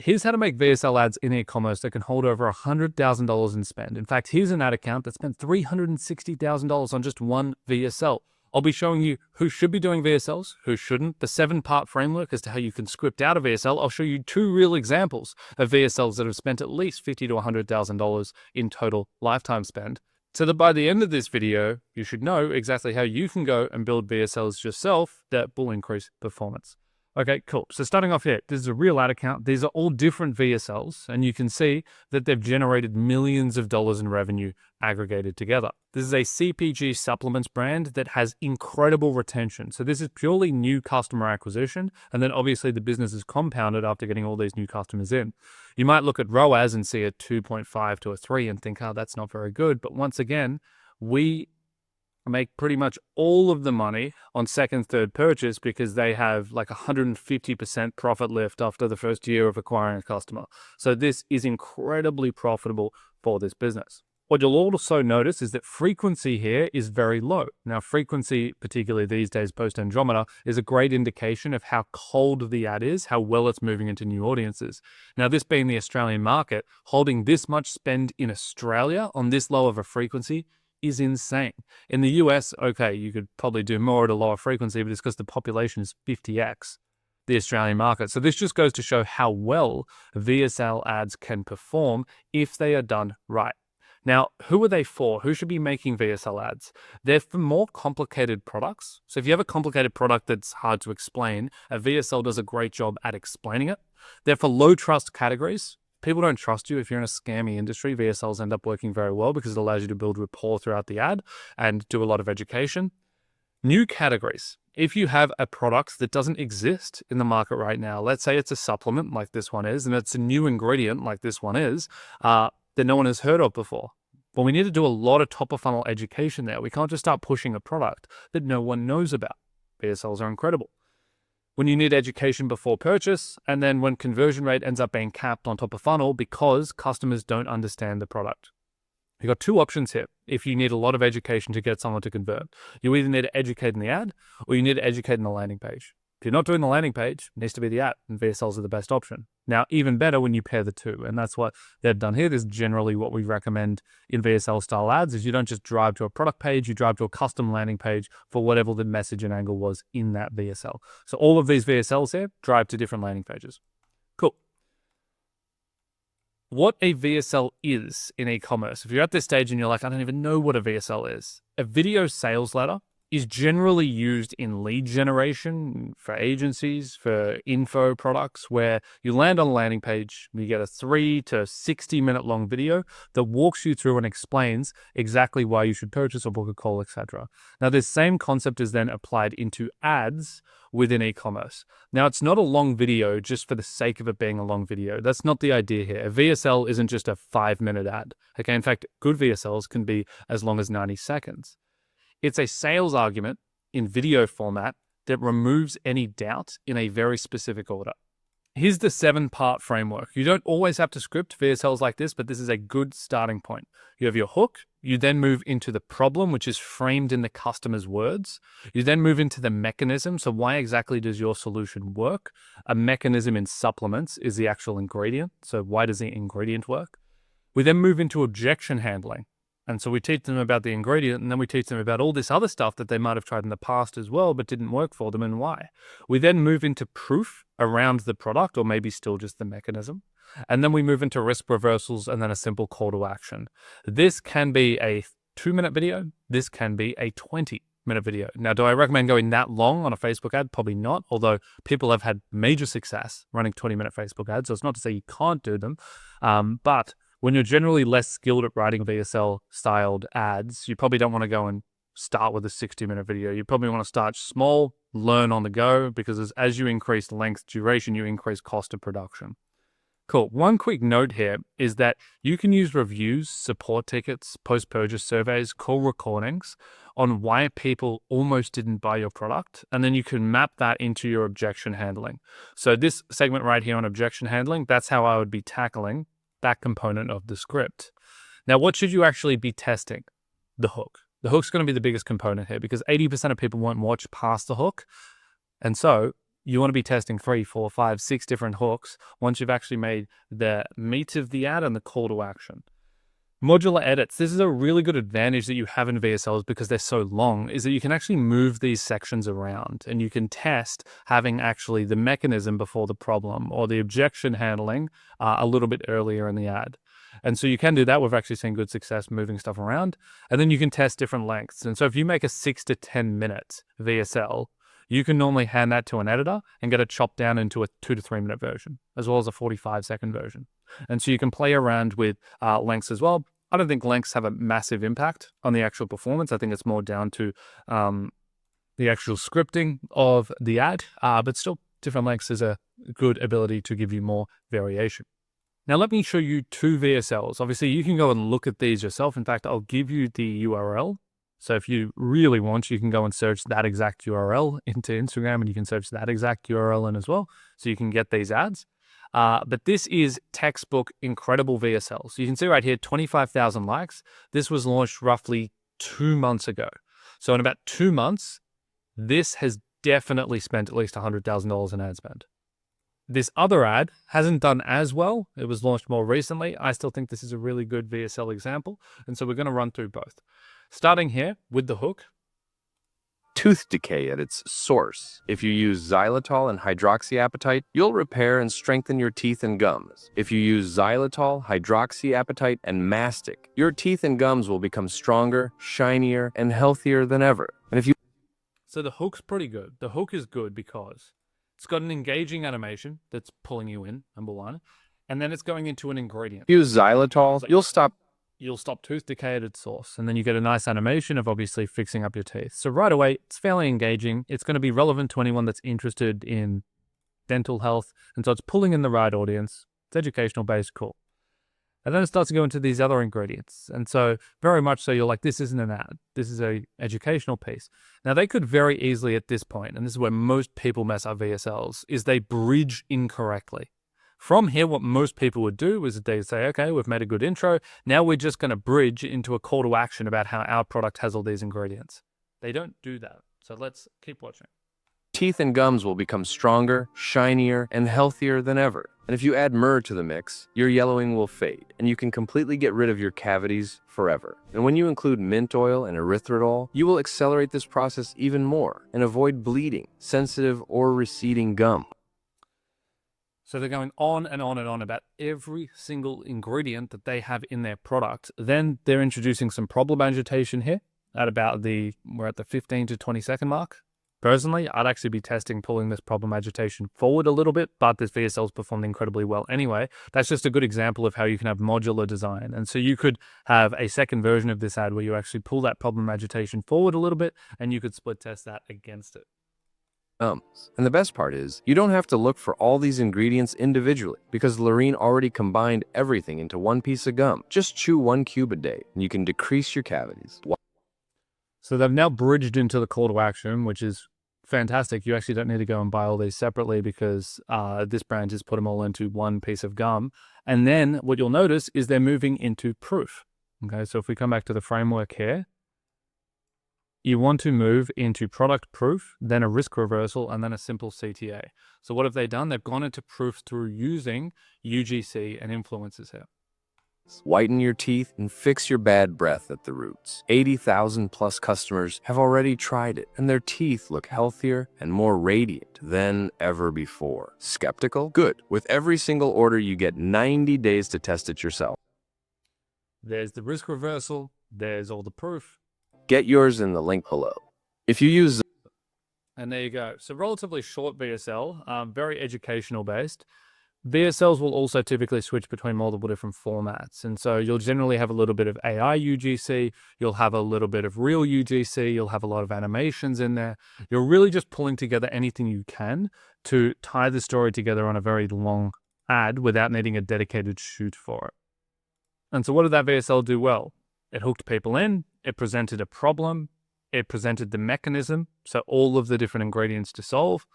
Here's how to make VSL ads in e-commerce that can hold over $100,000 in spend. In fact, here's an ad account that spent $360,000 on just one VSL. I'll be showing you who should be doing VSLs, who shouldn't, the 7-part framework as to how you can script out a VSL. I'll show you 2 real examples of VSLs that have spent at least $50,000 to $100,000 in total lifetime spend, so that by the end of this video, you should know exactly how you can go and build VSLs yourself that will increase performance. Okay, cool. So starting off here, this is a real ad account. These are all different VSLs, and you can see that they've generated millions of dollars in revenue aggregated together. This is a CPG supplements brand that has incredible retention. So this is purely new customer acquisition, and then obviously the business is compounded after getting all these new customers in. You might look at ROAS and see a 2.5 to a 3 and think, oh, that's not very good. But once again, we make pretty much all of the money on second, third purchase because they have like 150% profit lift after the first year of acquiring a customer. So this is incredibly profitable for this business. What you'll also notice is that frequency here is very low. Now, frequency, particularly these days post-Andromeda, is a great indication of how cold the ad is, how well it's moving into new audiences. Now, this being the Australian market, holding this much spend in Australia on this low of a frequency is insane. In the US, okay, you could probably do more at a lower frequency, but it's because the population is 50x the Australian market. So this just goes to show how well VSL ads can perform if they are done right. Now, who are they for? Who should be making VSL ads? They're for more complicated products. So if you have a complicated product that's hard to explain, a VSL does a great job at explaining it. They're for low trust categories. People don't trust you. If you're in a scammy industry, VSLs end up working very well because it allows you to build rapport throughout the ad and do a lot of education. New categories. If you have a product that doesn't exist in the market right now, let's say it's a supplement like this one is, and it's a new ingredient like this one is, that no one has heard of before. Well, we need to do a lot of top of funnel education there. We can't just start pushing a product that no one knows about. VSLs are incredible. When you need education before purchase, and then when conversion rate ends up being capped on top of funnel because customers don't understand the product. You've got 2 options here. If you need a lot of education to get someone to convert, you either need to educate in the ad or you need to educate in the landing page. If you're not doing the landing page, it needs to be the ad, and VSLs are the best option. Now, even better when you pair the 2, and that's what they've done here. This is generally what we recommend in VSL style ads, is you don't just drive to a product page, you drive to a custom landing page for whatever the message and angle was in that VSL. So all of these VSLs here drive to different landing pages. Cool. What a VSL is in e-commerce. If you're at this stage and you're like, I don't even know what a VSL is. A video sales letter is generally used in lead generation for agencies, for info products, where you land on a landing page, you get a 3 to 60 minute long video that walks you through and explains exactly why you should purchase or book a call, etc. Now, this same concept is then applied into ads within e-commerce. Now, it's not a long video just for the sake of it being a long video. That's not the idea here. A VSL isn't just a 5-minute ad. Okay, in fact, good VSLs can be as long as 90 seconds. It's a sales argument in video format that removes any doubt in a very specific order. Here's the 7-part framework. You don't always have to script VSLs like this, but this is a good starting point. You have your hook. You then move into the problem, which is framed in the customer's words. You then move into the mechanism. So why exactly does your solution work? A mechanism in supplements is the actual ingredient. So why does the ingredient work? We then move into objection handling. And so we teach them about the ingredient, and then we teach them about all this other stuff that they might have tried in the past as well, but didn't work for them and why. We then move into proof around the product, or maybe still just the mechanism. And then we move into risk reversals and then a simple call to action. This can be a 2-minute video. This can be a 20-minute video. Now, do I recommend going that long on a Facebook ad? Probably not, although people have had major success running 20-minute Facebook ads. So it's not to say you can't do them, but when you're generally less skilled at writing VSL-styled ads, you probably don't want to go and start with a 60-minute video. You probably want to start small, learn on the go, because as you increase length, duration, you increase cost of production. Cool. One quick note here is that you can use reviews, support tickets, post-purchase surveys, call recordings on why people almost didn't buy your product, and then you can map that into your objection handling. So this segment right here on objection handling, that's how I would be tackling that component of the script. Now, what should you actually be testing? The hook. The hook's going to be the biggest component here because 80% of people won't watch past the hook. And so You want to be testing 3, 4, 5, 6 different hooks once you've actually made the meat of the ad and the call to action. Modular edits. This is a really good advantage that you have in VSLs because they're so long, is that you can actually move these sections around and you can test having actually the mechanism before the problem or the objection handling a little bit earlier in the ad. And so you can do that. We've actually seen good success moving stuff around. And then you can test different lengths. And so if you make a 6 to 10 minute VSL, you can normally hand that to an editor and get it chopped down into a 2 to 3 minute version, as well as a 45-second version. And so you can play around with lengths as well. I don't think lengths have a massive impact on the actual performance. I think it's more down to the actual scripting of the ad, but still different lengths is a good ability to give you more variation. Now, let me show you 2 VSLs. Obviously, you can go and look at these yourself. In fact, I'll give you the URL. So if you really want, you can go and search that exact URL into Instagram, and you can search that exact URL in as well. So you can get these ads. But this is textbook incredible VSL. So you can see right here, 25,000 likes. This was launched roughly 2 months ago. So in about 2 months, this has definitely spent at least $100,000 in ad spend. This other ad hasn't done as well. It was launched more recently. I still think this is a really good VSL example. And so we're going to run through both. Starting here with the hook. Tooth decay at its source. If you use xylitol and hydroxyapatite, you'll repair and strengthen your teeth and gums. If you use xylitol, hydroxyapatite, and mastic, your teeth and gums will become stronger, shinier, and healthier than ever. And if you So the hook's pretty good. The hook is good because it's got an engaging animation that's pulling you in, number one, and then it's going into an ingredient. use xylitol, You'll stop tooth decay at its source, and then you get a nice animation of obviously fixing up your teeth. So right away, it's fairly engaging. It's going to be relevant to anyone that's interested in dental health, and so it's pulling in the right audience. It's educational based, cool. And then it starts to go into these other ingredients. And so very much so you're like, this isn't an ad. This is a educational piece. Now they could very easily at this point, and this is where most people mess up VSLs, is they bridge incorrectly. From here, what most people would do is they say, okay, we've made a good intro. Now we're just going to bridge into a call to action about how our product has all these ingredients. They don't do that. So let's keep watching. teeth and gums will become stronger, shinier, and healthier than ever. And if you add myrrh to the mix, your yellowing will fade, and you can completely get rid of your cavities forever. And when you include mint oil and erythritol, you will accelerate this process even more and avoid bleeding, sensitive, or receding gum. So they're going on and on and on about every single ingredient that they have in their product. Then they're introducing some problem agitation here at about we're at the 15 to 20 second mark. Personally, I'd actually be testing pulling this problem agitation forward a little bit, but this VSL's performed incredibly well anyway. That's just a good example of how you can have modular design. And so you could have a second version of this ad where you actually pull that problem agitation forward a little bit, and you could split test that against it. And the best part is, you don't have to look for all these ingredients individually because Lorene already combined everything into one piece of gum. Just chew 1 cube a day and you can decrease your cavities. So they've now bridged into the call to action, which is fantastic. You actually don't need to go and buy all these separately because this brand has put them all into one piece of gum. And then what you'll notice is they're moving into proof. Okay, so if we come back to the framework here, you want to move into product proof, then a risk reversal, and then a simple CTA. So what have they done? They've gone into proof through using UGC and influencers here. Whiten your teeth and fix your bad breath at the roots. 80,000 plus customers have already tried it, and their teeth look healthier and more radiant than ever before. Skeptical? Good. With every single order, you get 90 days to test it yourself. There's the risk reversal. There's all the proof. Get yours in the link below. If you use... And there you go. So relatively short VSL, very educational based. VSLs will also typically switch between multiple different formats. And so you'll generally have a little bit of AI UGC, you'll have a little bit of real UGC, you'll have a lot of animations in there. You're really just pulling together anything you can to tie the story together on a very long ad without needing a dedicated shoot for it. And so what did that VSL do well? It hooked people in, it presented a problem, it presented the mechanism, so all of the different ingredients to solve.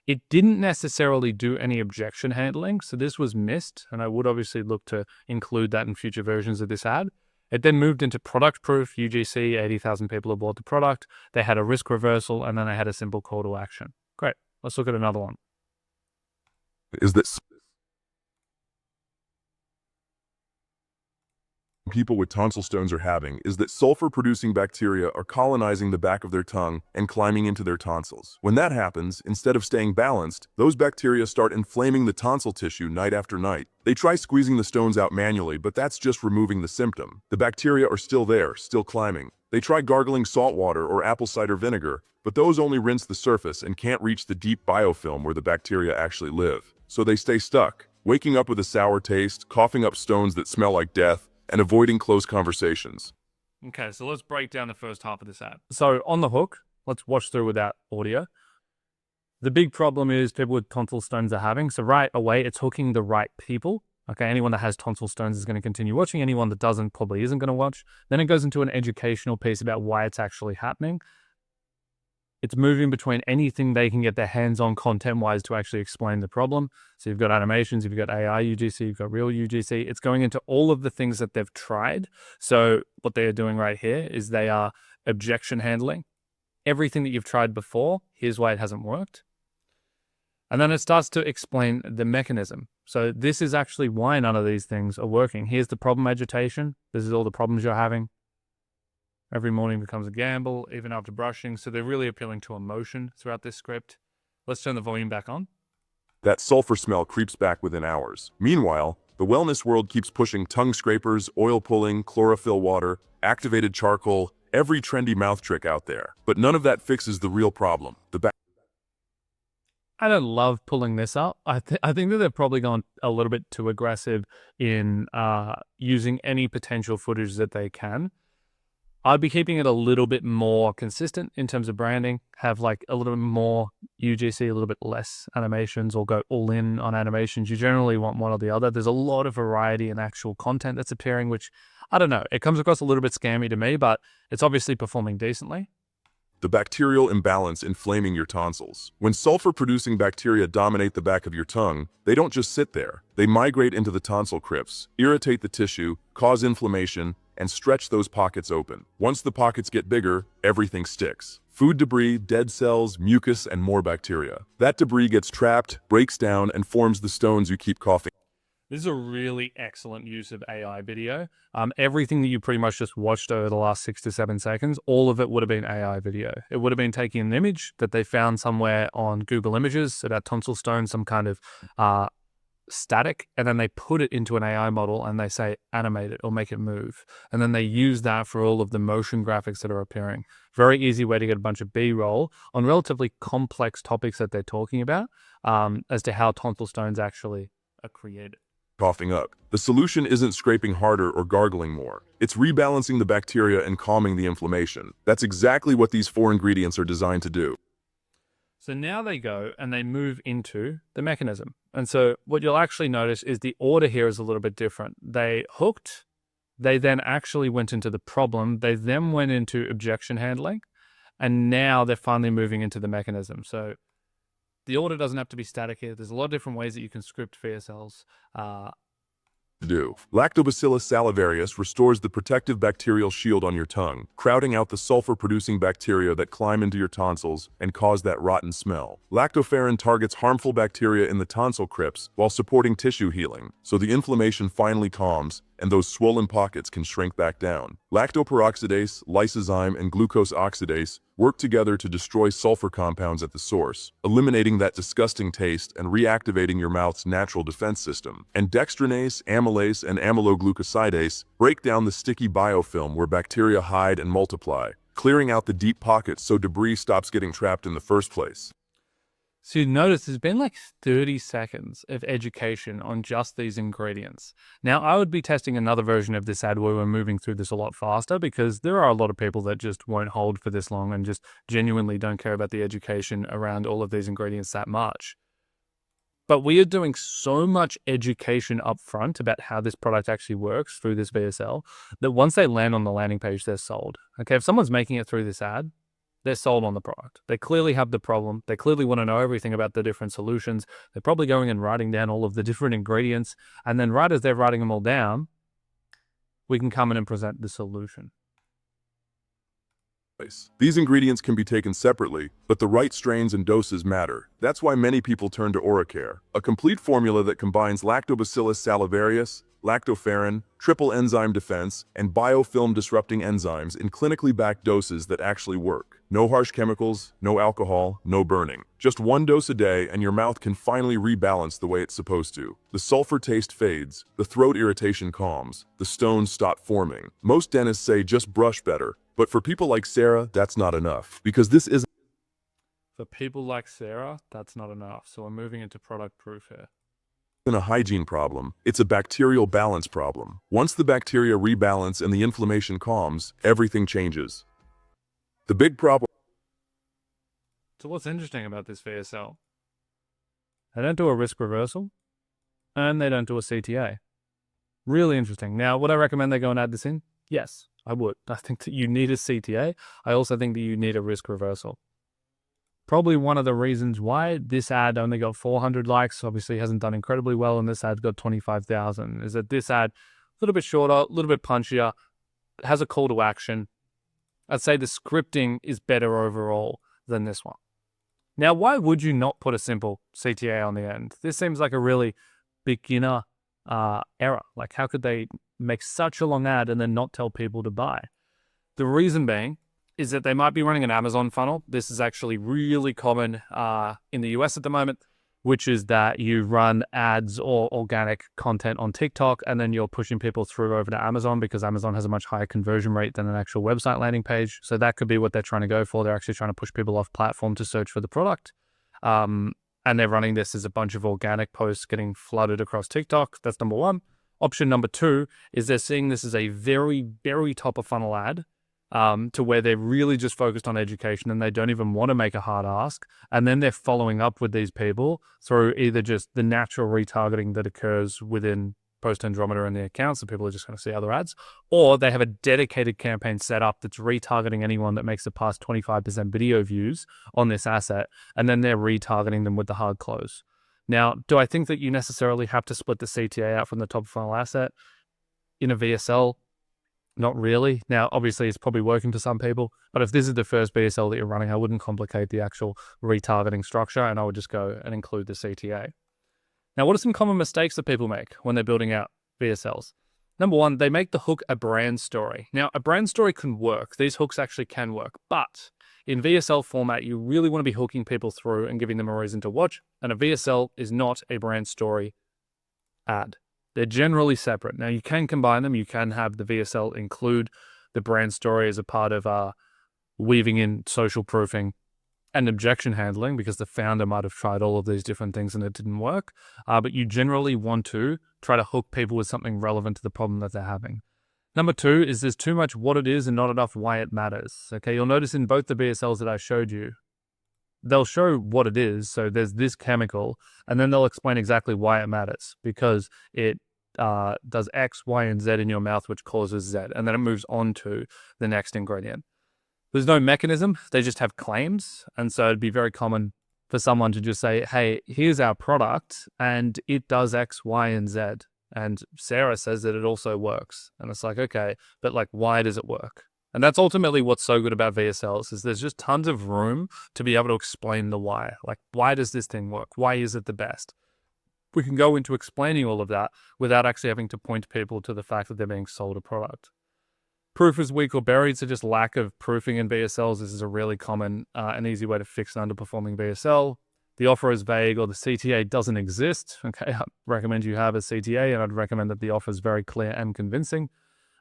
It didn't necessarily do any objection handling, so this was missed, and I would obviously look to include that in future versions of this ad. It then moved into product proof, UGC, 80,000 people have bought the product. They had a risk reversal, and then they had a simple call to action. Great, let's look at another one. is that people with tonsil stones are having is that sulfur-producing bacteria are colonizing the back of their tongue and climbing into their tonsils. When that happens, instead of staying balanced, those bacteria start inflaming the tonsil tissue night after night. They try squeezing the stones out manually, but that's just removing the symptom. The bacteria are still there, still climbing. They try gargling salt water or apple cider vinegar, but those only rinse the surface and can't reach the deep biofilm where the bacteria actually live. So they stay stuck, waking up with a sour taste, coughing up stones that smell like death, and avoiding close conversations. Okay, so let's break down the first half of this ad. So on the hook, let's watch through without audio. The big problem is people with tonsil stones are having. So right away, it's hooking the right people. Okay, anyone that has tonsil stones is going to continue watching. Anyone that doesn't probably isn't going to watch. Then it goes into an educational piece about why it's actually happening. It's moving between anything they can get their hands on content-wise to actually explain the problem. So you've got animations, you've got AI UGC, you've got real UGC. It's going into all of the things that they've tried. So what they are doing right here is they are objection handling. Everything that you've tried before, here's why it hasn't worked. And then it starts to explain the mechanism. So this is actually why none of these things are working. Here's the problem agitation. This is all the problems you're having. Every morning becomes a gamble, even after brushing. So they're really appealing to emotion throughout this script. Let's turn the volume back on. That sulfur smell creeps back within hours. Meanwhile, the wellness world keeps pushing tongue scrapers, oil pulling, chlorophyll water, activated charcoal, every trendy mouth trick out there. But none of that fixes the real problem. I don't love pulling this up. I think that they've probably gone a little bit too aggressive in using any potential footage that they can. I'd be keeping it a little bit more consistent in terms of branding, have like a little bit more UGC, a little bit less animations, or go all in on animations. You generally want one or the other. There's a lot of variety in actual content that's appearing, which, I don't know, it comes across a little bit scammy to me, but it's obviously performing decently. The bacterial imbalance inflaming your tonsils. When sulfur-producing bacteria dominate the back of your tongue, they don't just sit there. They migrate into the tonsil crypts, irritate the tissue, cause inflammation, and stretch those pockets open. Once the pockets get bigger, everything sticks. Food debris, dead cells, mucus, and more bacteria. That debris gets trapped, breaks down, and forms the stones you keep coughing. This is a really excellent use of AI video. Everything that you pretty much just watched over the last 6 to 7 seconds, all of it would have been AI video. It would have been taking an image that they found somewhere on Google Images about tonsil stone, some kind of static, and then they put it into an AI model and they say animate it or make it move, and then they use that for all of the motion graphics that are appearing. Very easy way to get a bunch of B-roll on relatively complex topics that they're talking about, as to how tonsil stones actually are created. Coughing up. The solution isn't scraping harder or gargling more. It's rebalancing the bacteria and calming the inflammation. That's exactly what these 4 ingredients are designed to do. So now they go and they move into the mechanism. And so what you'll actually notice is the order here is a little bit different. They hooked, they then actually went into the problem, they then went into objection handling, and now they're finally moving into the mechanism. So the order doesn't have to be static here. There's a lot of different ways that you can script VSLs. Lactobacillus salivarius restores the protective bacterial shield on your tongue, crowding out the sulfur-producing bacteria that climb into your tonsils and cause that rotten smell. Lactoferrin targets harmful bacteria in the tonsil crypts while supporting tissue healing, so the inflammation finally calms and those swollen pockets can shrink back down. Lactoperoxidase, lysozyme, and glucose oxidase work together to destroy sulfur compounds at the source, eliminating that disgusting taste and reactivating your mouth's natural defense system. And dextrinase, amylase, and amyloglucosidase break down the sticky biofilm where bacteria hide and multiply, clearing out the deep pockets so debris stops getting trapped in the first place. So you notice there's been like 30 seconds of education on just these ingredients. Now, I would be testing another version of this ad where we're moving through this a lot faster, because there are a lot of people that just won't hold for this long and just genuinely don't care about the education around all of these ingredients that much. But we are doing so much education up front about how this product actually works through this VSL that once they land on the landing page, they're sold. Okay, if someone's making it through this ad, they're sold on the product. They clearly have the problem. They clearly want to know everything about the different solutions. They're probably going and writing down all of the different ingredients. And then right as they're writing them all down, we can come in and present the solution. These ingredients can be taken separately, but the right strains and doses matter. That's why many people turn to OraCare, a complete formula that combines Lactobacillus salivarius, lactoferrin, triple enzyme defense, and biofilm-disrupting enzymes in clinically backed doses that actually work. No harsh chemicals, no alcohol, no burning. Just one dose a day and your mouth can finally rebalance the way it's supposed to. The sulfur taste fades, the throat irritation calms, the stones stop forming. Most dentists say just brush better, but for people like Sarah, that's not enough, because this isn't For people like Sarah, that's not enough. So we're moving into product proof here. a hygiene problem, it's a bacterial balance problem. Once the bacteria rebalance and the inflammation calms, everything changes. The big problem So what's interesting about this VSL? They don't do a risk reversal, and they don't do a CTA. Really interesting. Now, would I recommend they go and add this in? Yes, I would. I think that you need a CTA. I also think that you need a risk reversal. Probably one of the reasons why this ad only got 400 likes, obviously hasn't done incredibly well, and this ad got 25,000, is that this ad, a little bit shorter, a little bit punchier, has a call to action. I'd say the scripting is better overall than this one. Now, why would you not put a simple CTA on the end? This seems like a really beginner error. Like, how could they make such a long ad and then not tell people to buy? The reason being is that they might be running an Amazon funnel. This is actually really common in the US at the moment, which is that you run ads or organic content on TikTok, and then you're pushing people through over to Amazon because Amazon has a much higher conversion rate than an actual website landing page. So that could be what they're trying to go for. They're actually trying to push people off platform to search for the product. And they're running this as a bunch of organic posts getting flooded across TikTok. That's number one. Option number two is they're seeing this as a very, very top of funnel ad. To where they're really just focused on education and they don't even want to make a hard ask. And then they're following up with these people through either just the natural retargeting that occurs within Post Andrometer and the account, so people are just going to see other ads, or they have a dedicated campaign set up that's retargeting anyone that makes it past 25% video views on this asset, and then they're retargeting them with the hard close. Now, do I think that you necessarily have to split the CTA out from the top of funnel asset in a VSL? Not really. Now, obviously, it's probably working for some people, but if this is the first VSL that you're running, I wouldn't complicate the actual retargeting structure, and I would just go and include the CTA. Now, what are some common mistakes that people make when they're building out VSLs? Number one, they make the hook a brand story. Now, a brand story can work. These hooks actually can work, but in VSL format, you really want to be hooking people through and giving them a reason to watch, and a VSL is not a brand story ad. They're generally separate. Now, you can combine them. You can have the VSL include the brand story as a part of weaving in social proofing and objection handling, because the founder might have tried all of these different things and it didn't work. But you generally want to try to hook people with something relevant to the problem that they're having. Number two is there's too much what it is and not enough why it matters. Okay, you'll notice in both the VSLs that I showed you, they'll show what it is. So there's this chemical, and then they'll explain exactly why it matters, because it does X, Y, and Z in your mouth, which causes Z. And then it moves on to the next ingredient. There's no mechanism. They just have claims. And so it'd be very common for someone to just say, hey, here's our product and it does X, Y, and Z. And Sarah says that it also works. And it's like, okay, but like, why does it work? And that's ultimately what's so good about VSLs, is there's just tons of room to be able to explain the why. Like, why does this thing work? Why is it the best? We can go into explaining all of that without actually having to point people to the fact that they're being sold a product. Proof is weak or buried, so just lack of proofing in VSLs. This is a really common and easy way to fix an underperforming VSL. The offer is vague or the CTA doesn't exist. Okay, I recommend you have a CTA, and I'd recommend that the offer is very clear and convincing.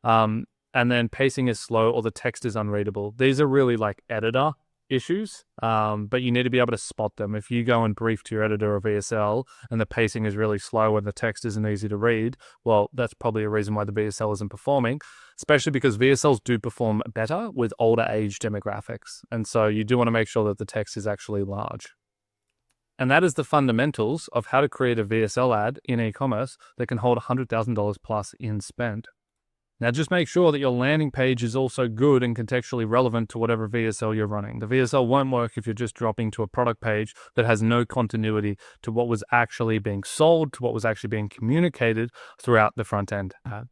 And then pacing is slow or the text is unreadable. These are really like editor issues, but you need to be able to spot them. If you go and brief to your editor a VSL and the pacing is really slow and the text isn't easy to read, well, that's probably a reason why the VSL isn't performing, especially because VSLs do perform better with older age demographics. And so you do want to make sure that the text is actually large. And that is the fundamentals of how to create a VSL ad in e-commerce that can hold $100,000 plus in spend. Now, just make sure that your landing page is also good and contextually relevant to whatever VSL you're running. The VSL won't work if you're just dropping to a product page that has no continuity to what was actually being sold, to what was actually being communicated throughout the front end ad.